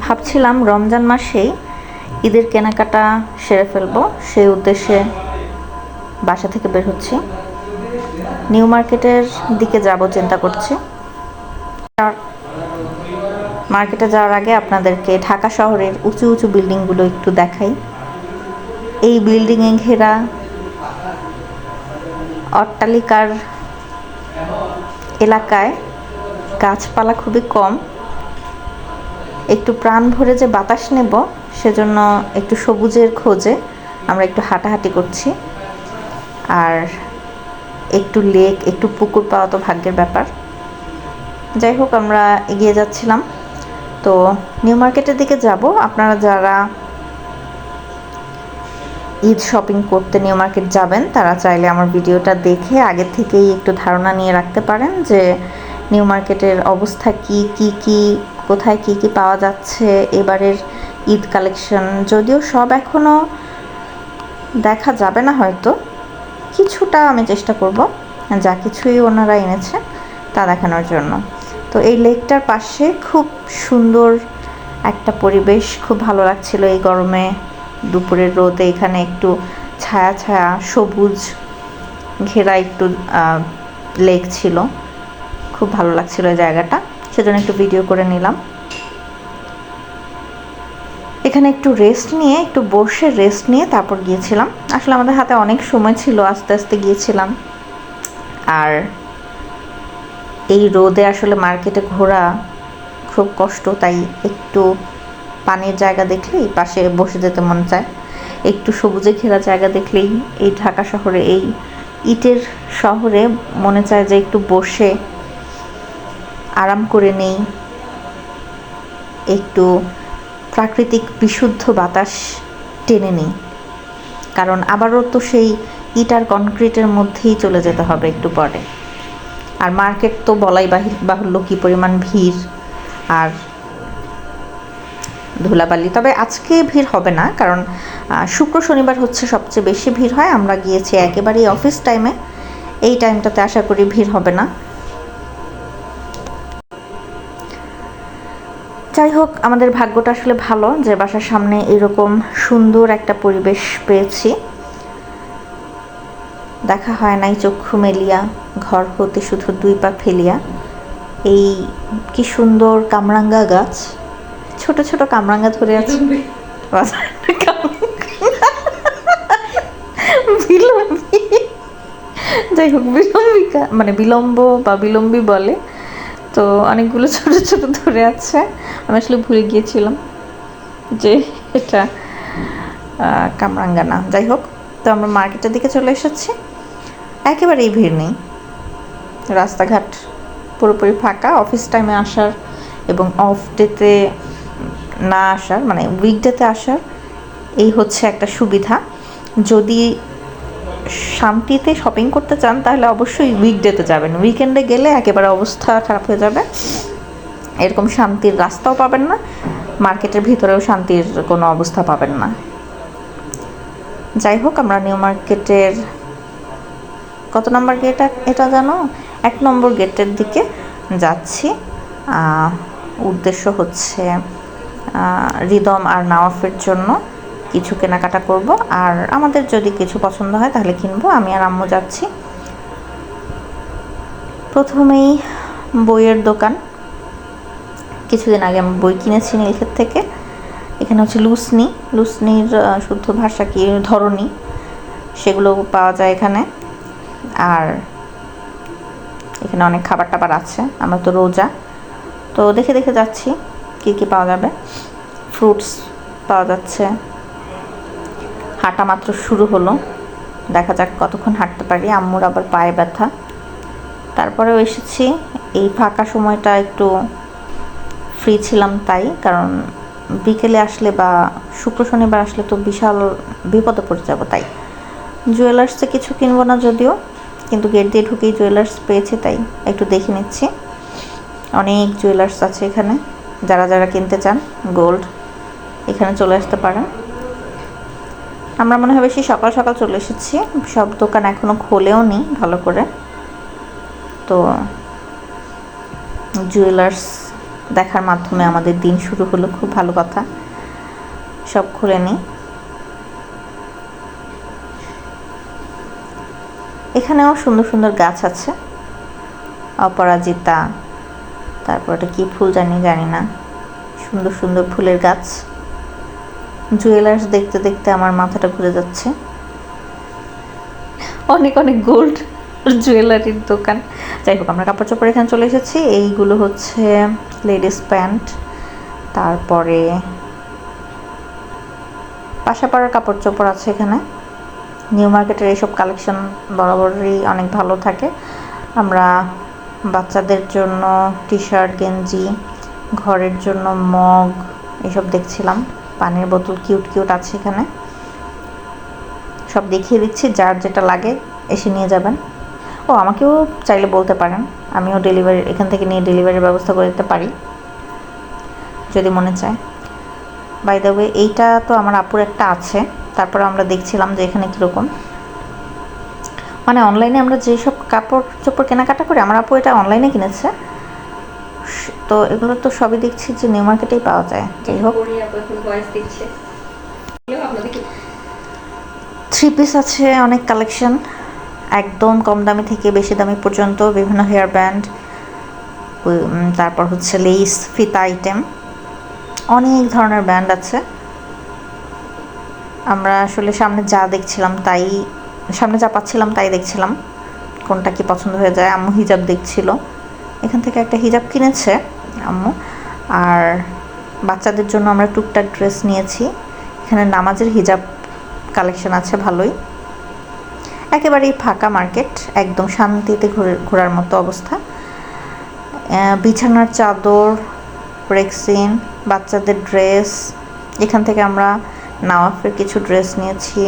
ভাবছিলাম রমজান মাসেই ঈদের কেনাকাটা সেরে ফেলবো, সেই উদ্দেশ্যে বাসা থেকে বের হচ্ছি। নিউ মার্কেটের দিকে যাব চিন্তা করছি। মার্কেটে যাওয়ার আগে আপনাদেরকে ঢাকা শহরের উঁচু উঁচু বিল্ডিংগুলো একটু দেখাই। এই বিল্ডিংয়ে ঘেরা অট্টালিকার এলাকায় গাছপালা খুবই কম। একটু প্রাণ ভরে যে বাতাস নেব, সেজন্য একটু সবুজের খোঁজে আমরা একটু হাঁটাহাঁটি করছি। আর একটু লেক, একটু পুকুর পাওয়া তো ভাগ্যের ব্যাপার। যাই হোক, আমরা এগিয়ে যাচ্ছিলাম। তো নিউ মার্কেটের দিকে যাব। আপনারা যারা ঈদ শপিং করতে নিউ মার্কেট যাবেন, তারা চাইলে আমার ভিডিওটা দেখে আগে থেকেই একটু ধারণা নিয়ে রাখতে পারেন যে নিউ মার্কেটের অবস্থা কি কোথায় কি পাওয়া যাচ্ছে। এবারের ঈদ কালেকশন যদিও সব এখনও দেখা যাবে না, হয়তো কিছুটা আমি চেষ্টা করব যা কিছুই ওনারা এনেছে তা দেখানোর জন্য। তো এই লেকটার পাশে খুব সুন্দর একটা পরিবেশ, খুব ভালো লাগছিল এই গরমে দুপুরের রোদে। এখানে একটু ছায়া ছায়া সবুজ ঘেরা একটু লেক ছিল, খুব ভালো লাগছিল এই জায়গাটা, সেজন্য একটু ভিডিও করে নিলাম। এখানে একটু বসে রেস্ট নিয়ে তারপর গিয়েছিলাম। আসলে আমাদের হাতে অনেক সময় ছিল, আস্তে আস্তে গিয়েছিলাম। আর এই রোদে আসলে মার্কেটে ঘোরা খুব কষ্ট, তাই একটু পানির জায়গা দেখলেই পাশে বসে যেতে মন চায়। একটু সবুজে ঘেরা জায়গা দেখলেই এই ঢাকা শহরে, এই ইটের শহরে মনে চায় যে একটু বসে আরাম করে নেই, একটু প্রাকৃতিক বিশুদ্ধ বাতাস টেনে নিই। কারণ আবারও তো সেই ইট আর কনক্রিটের মধ্যেই চলে যেতে হবে একটু পরে। আর মার্কেট তো বলাই বাহুল্য কী পরিমাণ ভিড় আর ধুলাবালি। তবে আজকে ভিড় হবে না, কারণ শুক্র শনিবার হচ্ছে সবচেয়ে বেশি ভিড় হয়। আমরা গিয়েছি একেবারেই অফিস টাইমে, এই টাইমটাতে আশা করি ভিড় হবে না। যাই হোক, আমাদের ভাগ্যটা আসলে ভালো যে বাসার সামনে এরকম সুন্দর একটা পরিবেশ পেয়েছি। দেখা হয় নাই চক্ষু মেলিয়া, ঘর হতে শুধু 2 পা ফেলিয়া। এই কি সুন্দর কামরাঙ্গা গাছ, ছোট ছোট কামরাঙ্গা ধরে আছে। যাই হোক, বিলম্বিকা মানে বিলম্ব বা বিলম্বী বলে, তো অনেকগুলো ছোট ছোট ধরে আছে। আমি আসলে ভুলে গিয়েছিলাম যে এটা কামরাঙ্গা না। যাই হোক, তো আমরা মার্কেটের দিকে চলে এসেছি। একেবারেই ভিড় নেই, রাস্তাঘাট পুরোপুরি ফাঁকা। অফিস টাইমে আসার এবং অফ ডেতে না আসার, মানে উইকডেতে আসার এই হচ্ছে একটা সুবিধা। যদি শান্তিতে শপিং করতে চান তাহলে অবশ্যই উইকডেতে যাবেন। উইকেন্ডে গেলে একেবারে অবস্থা খারাপ হয়ে যাবে। এরকম শান্তির রাস্তাও পাবেন না, মার্কেটের ভিতরেও শান্তির কোনো অবস্থা পাবেন না। যাই হোক, আমরা নিউ মার্কেটের কত নম্বর গেট এটা জানো, 1 নম্বর গেটের দিকে যাচ্ছি। উদ্দেশ্য হচ্ছে রিদম আর নওয়াফের জন্য কিছু কেনাকাটা করব, আর আমাদের যদি কিছু পছন্দ হয় তাহলে কিনবো। আমি আর আম্মু যাচ্ছি। প্রথমেই বইয়ের দোকান। কিছুদিন আগে আমি বই কিনেছি নীলক্ষেত থেকে। এখানে হচ্ছে লুসনির শুদ্ধ ভাষা কি ধরনী, সেগুলো পাওয়া যায় এখানে। আর এখানে অনেক খাবার টাবার আছে। আমরা তো রোজা, তো দেখে দেখে যাচ্ছি কি পাওয়া যাবে। ফ্রুটস পাওয়া যাচ্ছে। হাঁটা মাত্র শুরু হলো, দেখা যাক কতক্ষণ হাঁটতে পারি। আম্মুর আবার পায়ে ব্যথা। তারপরেও এসেছি, এই ফাঁকা সময়টা একটু ফ্রি ছিলাম তাই, কারণ বিকেলে আসলে বা শুক্র শনিবার আসলে তো বিশাল বিপদে পড়ে যাব। তাই জুয়েলার্সে কিছু কিনবো না যদিও, কিন্তু গেট দিয়ে ঢুকেই জুয়েলার্স পেয়েছি, তাই একটু দেখে নিচ্ছি। অনেক জুয়েলার্স আছে এখানে, যারা যারা কিনতে চান গোল্ড এখানে চলে আসতে পারেন। আমরা মনে হয় বেশি সকাল সকাল চলে এসেছি, সব দোকান এখনও খোলেও নি ভালো করে। তো জুয়েলার্স দেখার মাধ্যমে আমাদের দিন শুরু হলো, খুব ভালো কথা। সব খুলে নিই। এখানেও সুন্দর সুন্দর গাছ আছে, অপরাজিতা, তারপর এটা কি ফুল জানি না, সুন্দর সুন্দর ফুলের গাছ। জুয়েলার্স দেখতে দেখতে আমার মাথাটা ঘুরে যাচ্ছে। অনেক অনেক গোল্ড জুয়েলারির দোকান। যাই হোক, আমরা কাপড় চোপড় এখানে চলে এসেছি। এইগুলো হচ্ছে লেডিস প্যান্ট, তারপরে পাশাপাড়ার কাপড় চোপড় আছে এখানে। নিউ মার্কেটের এইসব কালেকশন বরাবরই অনেক ভালো থাকে। আমরা বাচ্চাদের জন্য টি শার্ট, গেঞ্জি, ঘরের জন্য মগ এসব দেখছিলাম। পানির বোতল কিউট কিউট আছে এখানে। সব দেখিয়ে দিচ্ছি, যার যেটা লাগে এসে নিয়ে যাবেন। ও, আমাকেও চাইলে বলতে পারেন, আমিও ডেলিভারি এখান থেকে নিয়ে ডেলিভারির ব্যবস্থা করে দিতে পারি যদি মনে চায়। বাই দ্য ওয়ে, এইটা তো আমার আপুর একটা আছে। তারপর আমরা দেখছিলাম যে এখানে কীরকম, মানে অনলাইনে আমরা যেসব কাপড় চোপড় কেনাকাটা করি, আমার আপু এটা অনলাইনে কিনেছে। তো এগুলো তো সবই দেখছি যে নিউ মার্কেটেই পাওয়া যায়। যাই হোক, 3 পিস আছে, অনেক কালেকশন, একদম কম দামি থেকে বেশি দামি পর্যন্ত, বিভিন্ন হেয়ার ব্যান্ড, তারপর হচ্ছে লেস, ফিতা আইটেম, অনেক ধরনের ব্যান্ড আছে। আমরা আসলে সামনে যা পাচ্ছিলাম তাই দেখছিলাম, কোনটা কি পছন্দ হয়ে যায়। আম্মু হিজাব দেখছিল, এখান থেকে একটা হিজাব কিনেছে আম্মু। আর বাচ্চাদের জন্য আমরা টুকটাক ড্রেস নিয়েছি। এখানে নামাজের হিজাব কালেকশন আছে ভালোই। একেবারেই ফাঁকা মার্কেট, একদম শান্তিতে ঘোরার মতো অবস্থা। বিছানার চাদর, রেক্সিন, বাচ্চাদের ড্রেস। এখান থেকে আমরা নওয়াফের কিছু ড্রেস নিয়েছি।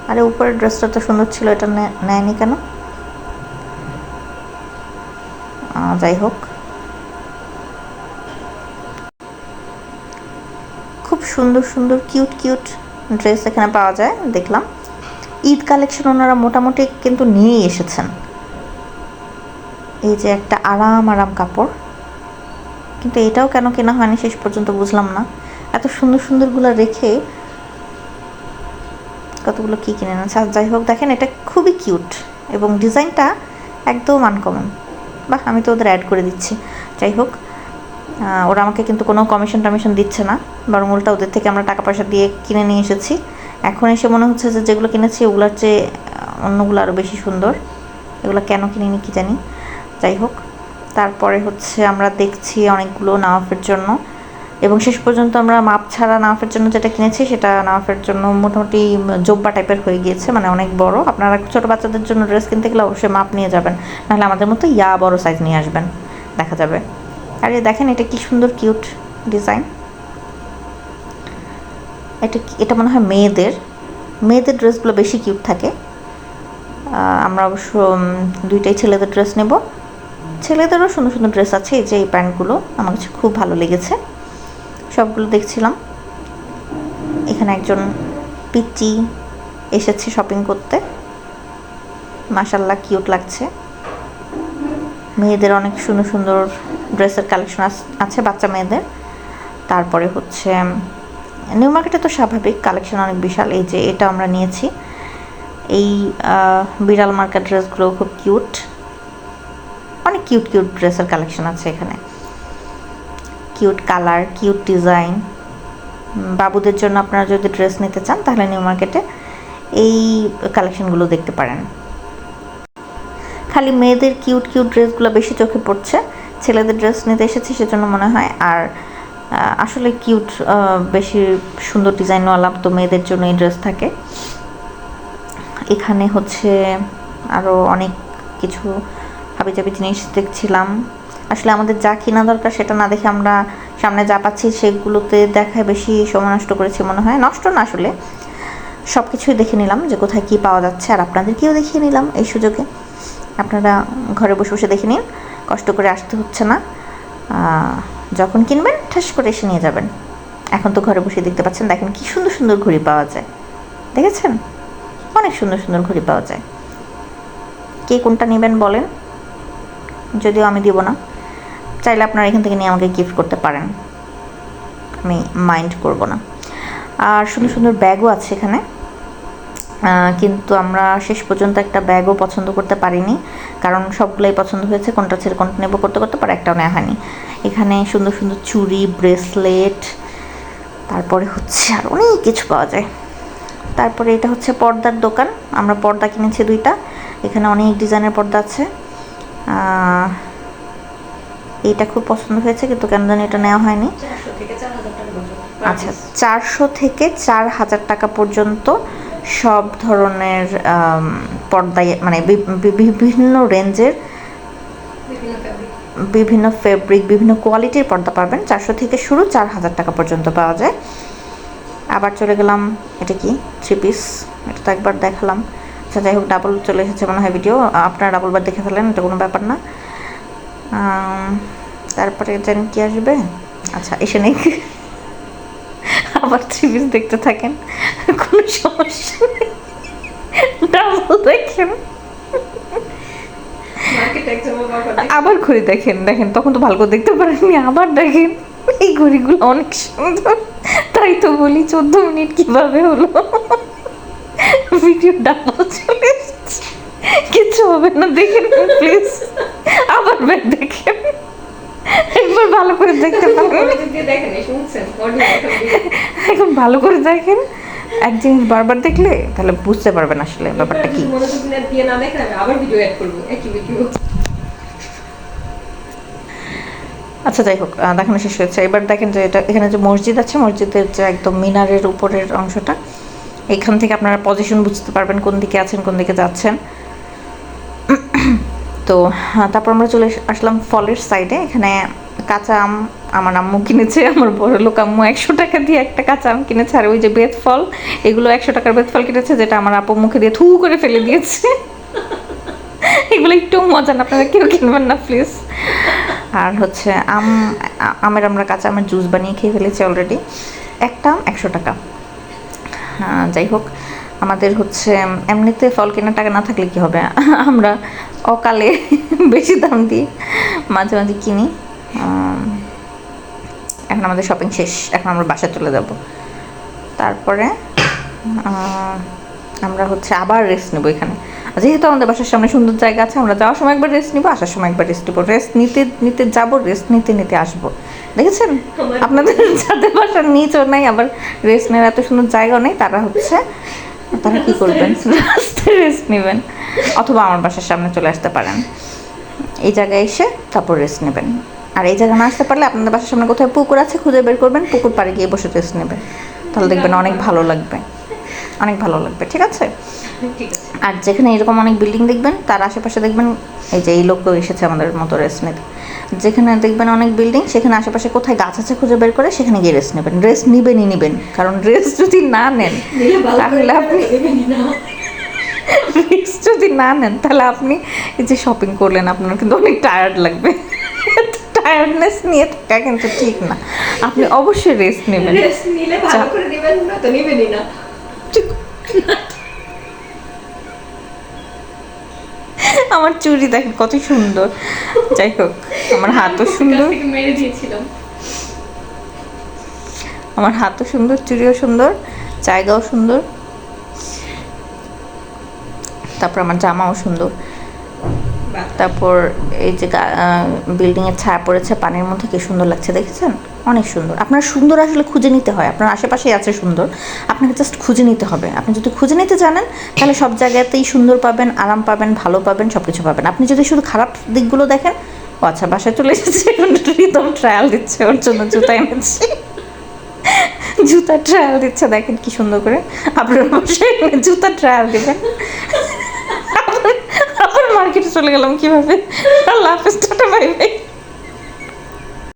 আরে উপরের ড্রেসটা তো সুন্দর ছিল, এটা নেয়নি কেন? যাই হোক, খুব সুন্দর সুন্দর কিউট কিউট ড্রেস এখানে পাওয়া যায় দেখলাম। ঈদ কালেকশন ওনারা মোটামুটি কিন্তু নিয়েই এসেছেন। এই যে একটা আরাম কাপড়, কিন্তু এটাও কেন কেনা হয়নি শেষ পর্যন্ত বুঝলাম না। এত সুন্দর সুন্দরগুলো রেখে কতগুলো কী কিনে নেছে। যাই হোক, দেখেন এটা খুবই কিউট এবং ডিজাইনটা একদম আনকমন। বাহ, আমি তো ওদের অ্যাড করে দিচ্ছি। যাই হোক, ওরা আমাকে কিন্তু কোনো কমিশন দিচ্ছে না, বরং উল্টা ওদের থেকে আমরা টাকা পয়সা দিয়ে কিনে নিয়ে এসেছি। এখন এসে মনে হচ্ছে যে যেগুলো কিনেছি ওগুলোর চেয়ে অন্যগুলো আরও বেশি সুন্দর। এগুলো কেন কিনিনি কি জানি। যাই হোক, তারপরে হচ্ছে আমরা দেখছি অনেকগুলো নওয়াফের জন্য, এবং শেষ পর্যন্ত আমরা মাপ ছাড়া নওয়াফের জন্য যেটা কিনেছি সেটা নওয়াফের জন্য মোটামুটি জোব্বা টাইপের হয়ে গিয়েছে, মানে অনেক বড়। আপনারা ছোটো বাচ্চাদের জন্য ড্রেস কিনতে গেলে অবশ্যই মাপ নিয়ে যাবেন, নাহলে আমাদের মতো বড় সাইজ নিয়ে আসবেন, দেখা যাবে। আর দেখেন এটা কি সুন্দর কিউট ডিজাইন। এটা মনে হয় মেয়েদের ড্রেসগুলো বেশি কিউট থাকে। আমরা অবশ্য দুইটাই ছেলেদের ড্রেস নেব। ছেলেদেরও সুন্দর সুন্দর ড্রেস আছে। এই যে এই প্যান্টগুলো আমার কাছে খুব ভালো লেগেছে, সবগুলো দেখছিলাম। এখানে একজন পিচ্চি এসেছে শপিং করতে, মাশাল্লাহ কিউট লাগছে। মেয়েদের অনেক সুন্দর সুন্দর ড্রেসের কালেকশন আছে, বাচ্চা মেয়েদের। তারপরে হচ্ছে নিউ মার্কেটে তো স্বাভাবিক কালেকশন অনেক বিশাল। এই যে এটা আমরা নিয়েছি, এই বিড়াল মার্কা ড্রেসগুলো খুব কিউট, অনেক কিউট কিউট ড্রেসের কালেকশন আছে এখানে। Cute colour, cute design. বাবুদের জন্য আপনারা যদি ড্রেস নিতে চান তাহলে নিউ মার্কেটে এই কালেকশনগুলো দেখতে পারেন। খালি মেয়েদের কিউট কিউট ড্রেসগুলো বেশি চোখে পড়ছে, ছেলেদের ড্রেস নিতে এসেছি সেজন্য মনে হয়। আর আসলে কিউট বেশি সুন্দর ডিজাইনওয়ালা তো মেয়েদের জন্য এই ড্রেস থাকে। এখানে হচ্ছে আরও অনেক কিছু হাবিজাবি জিনিস দেখছিলাম। আসলে আমাদের যা কেনা দরকার সেটা না দেখে আমরা সামনে যা পাচ্ছি সেগুলোতে দেখায় বেশি সময় নষ্ট করেছি মনে হয়। নষ্ট না, আসলে সব কিছুই দেখে নিলাম যে কোথায় কী পাওয়া যাচ্ছে, আর আপনাদেরকেও দেখিয়ে নিলাম এই সুযোগে। আপনারা ঘরে বসে বসে দেখে নিন, কষ্ট করে আসতে হচ্ছে না। যখন কিনবেন ঠাস করে এসে নিয়ে যাবেন। এখন তো ঘরে বসে দেখতে পাচ্ছেন, দেখেন কি সুন্দর সুন্দর ঘড়ি পাওয়া যায়, দেখেছেন? অনেক সুন্দর সুন্দর ঘড়ি পাওয়া যায়। কে কোনটা নেবেন বলেন, যদিও আমি দিব না। চাইলে আপনারা এখান থেকে নিয়ে আমাকে গিফট করতে পারেন, আমি মাইন্ড করব না। আর সুন্দর সুন্দর ব্যাগও আছে এখানে, কিন্তু আমরা শেষ পর্যন্ত একটা ব্যাগও পছন্দ করতে পারিনি, কারণ সবগুলোই পছন্দ হয়েছে, কোনটা ছেড়ে কোনটা নেবো করতে করতে পরে একটাও নেওয়া হয়নি। এখানে সুন্দর সুন্দর চুড়ি, ব্রেসলেট, তারপরে হচ্ছে আর অনেক কিছু পাওয়া যায়। তারপরে এটা হচ্ছে পর্দার দোকান, আমরা পর্দা কিনেছি 2টা, এখানে অনেক ডিজাইনের পর্দা আছে। এইটা খুব পছন্দ হয়েছে, কিন্তু কেন জানি এটা নেওয়া হয়নি। আচ্ছা, 400 থেকে 4000 টাকা পর্যন্ত সব ধরনের পর্দায়, মানে বিভিন্ন রেঞ্জের, বিভিন্ন ফেব্রিক, বিভিন্ন কোয়ালিটির পর্দা পাবেন। 400 থেকে শুরু, 4000 টাকা পর্যন্ত পাওয়া যায়। আবার চলে গেলাম, এটা কি 3 পিস, এটা তো একবার দেখালাম। আচ্ছা যাই হোক, ডাবল চলে এসেছে মনে হয় ভিডিও, আপনারা ডাবলবার দেখে ফেলেন, এটা কোনো ব্যাপার না। তারপরে জানি কি আসবে, আচ্ছা এসে নেই, আবার 3 পিস দেখতে থাকেন, কোনো সমস্যা নেই, ডাবল দেখেন, আবার ঘড়ি দেখেন, তখন তো ভালো করে দেখতে পারেননি, আবার দেখেন। এই ঘড়িগুলো অনেক সুন্দর, তাই তো বলি 14 মিনিট কিভাবে হলো, ভিডিও ডাবল চলে এসেছে, কিছু হবে না, দেখেন প্লিজ, আবার ব্যাগ দেখেন, একবার ভালো করে দেখতে পারেন, এখন ভালো করে দেখেন। এক জিনিস বারবার দেখলে তাহলে বুঝতে পারবেন আসলে ব্যাপারটা কি। আচ্ছা যাই হোক, দেখানো শেষ হয়েছে। এবার দেখেন যে এটা, এখানে যে মসজিদ আছে, মসজিদের যে একদম মিনারের উপরের অংশটা, এখান থেকে আপনারা পজিশন বুঝতে পারবেন কোন দিকে আছেন, কোন দিকে যাচ্ছেন। তো তারপর আমরা চলে আসলাম ফলের সাইডে। এখানে কাঁচা আম আমার আম্মু কিনেছে, আমার বড় লোক আম্মু 100 টাকা দিয়ে একটা কাঁচা আম কিনেছে। আর ওই যে বেত ফল, এগুলো 100 টাকার বেত ফল কিনেছে, যেটা আমার আপু মুখে দিয়ে থু করে ফেলে দিয়েছে। এগুলো একটু মজা না, আপনারা কেউ কিনবেন না প্লিজ। আর হচ্ছে আমরা কাঁচা আমের জুস বানিয়ে খেয়ে ফেলেছি অলরেডি, একটা আম 100 টাকা। যাই হোক, আমাদের হচ্ছে এমনিতে ফল কেনার টাকা না থাকলে কি হবে, আমরা অকালে বেশি দাম দিয়ে মাঝে মাঝে কিনি। এখন আমাদের শপিং শেষ, এখন আমরা বাসায় চলে যাব। তারপরে আমরা হচ্ছে আবার রেস্ট নেবো এখানে, যেহেতু আমাদের বাসার সামনে সুন্দর জায়গা আছে, আমরা যাওয়ার সময় একবার রেস্ট নিবো, আসার সময় একবার রেস্ট নিবো, রেস্ট নিতে নিতে যাবো, রেস্ট নিতে নিতে আসবো। দেখেছেন, আপনাদের যাদের বাসার নিচও নাই, আবার রেস্ট নেওয়ার এত সুন্দর জায়গাও নেই, তারা কি করবেন, রাস্তায় রেস্ট নেবেন, অথবা আমার বাসার সামনে চলে আসতে পারেন, এই জায়গায় এসে তারপর রেস্ট নেবেন। আর এই জায়গায় না আসতে পারলে আপনাদের বাসার সামনে কোথায় পুকুর আছে খুঁজে বের করবেন, পুকুর পাড়ে গিয়ে বসে রেস্ট নেবেন, তাহলে দেখবেন অনেক ভালো লাগবে, অনেক ভালো লাগবে। ঠিক আছে। আর যেখানে এরকম অনেক বিল্ডিং দেখবেন, তার আশেপাশে দেখবেন এই যে এই লোকও এসেছে আমাদের মতো রেস্ট নিতে, যেখানে দেখবেন অনেক বিল্ডিং, সেখানে আশেপাশে কোথায় গাছ আছে খুঁজে বের করে সেখানে গিয়ে রেস্ট নেবেন। রেস্ট নেবেন, কারণ রেস্ট যদি না নেন তাহলে আপনি তাহলে আপনি এই যে শপিং করলেন, আপনার কিন্তু অনেক টায়ার্ড লাগবে। টায়ার্ডনেস নিয়ে থাকা কিন্তু ঠিক না, আপনি অবশ্যই রেস্ট নেবেন। আমার চুড়ি দেখেন কত সুন্দর, যাই হোক আমার হাতও সুন্দর, আমার হাতও সুন্দর, চুড়িও সুন্দর, জায়গাও সুন্দর, তারপর আমার জামাও সুন্দর। তারপর এই যে বিল্ডিংয়ের ছায়া পড়েছে পানির মধ্যে, কি সুন্দর লাগছে দেখেছেন, অনেক সুন্দর। আপনার সুন্দর আসলে খুঁজে নিতে হয়, আপনার আশেপাশেই আছে সুন্দর, আপনাকে জাস্ট খুঁজে নিতে হবে। আপনি যদি খুঁজে নিতে জানেন তাহলে সব জায়গাতেই সুন্দর পাবেন, আরাম পাবেন, ভালো পাবেন, সব কিছু পাবেন। আপনি যদি শুধু খারাপ দিকগুলো দেখেন, ও আচ্ছা বাসায় চলে এসেছে, রিদম ট্রায়াল দিচ্ছে, ওর জন্য জুতা এনেছি, জুতা ট্রায়াল দিচ্ছে, দেখেন কি সুন্দর করে। আপনার বাসায় জুতা ট্রায়াল দেবেন। আবার মার্কেটে চলে গেলাম কিভাবে, আল্লাহ হাফেজ, টাটা বাই বাই।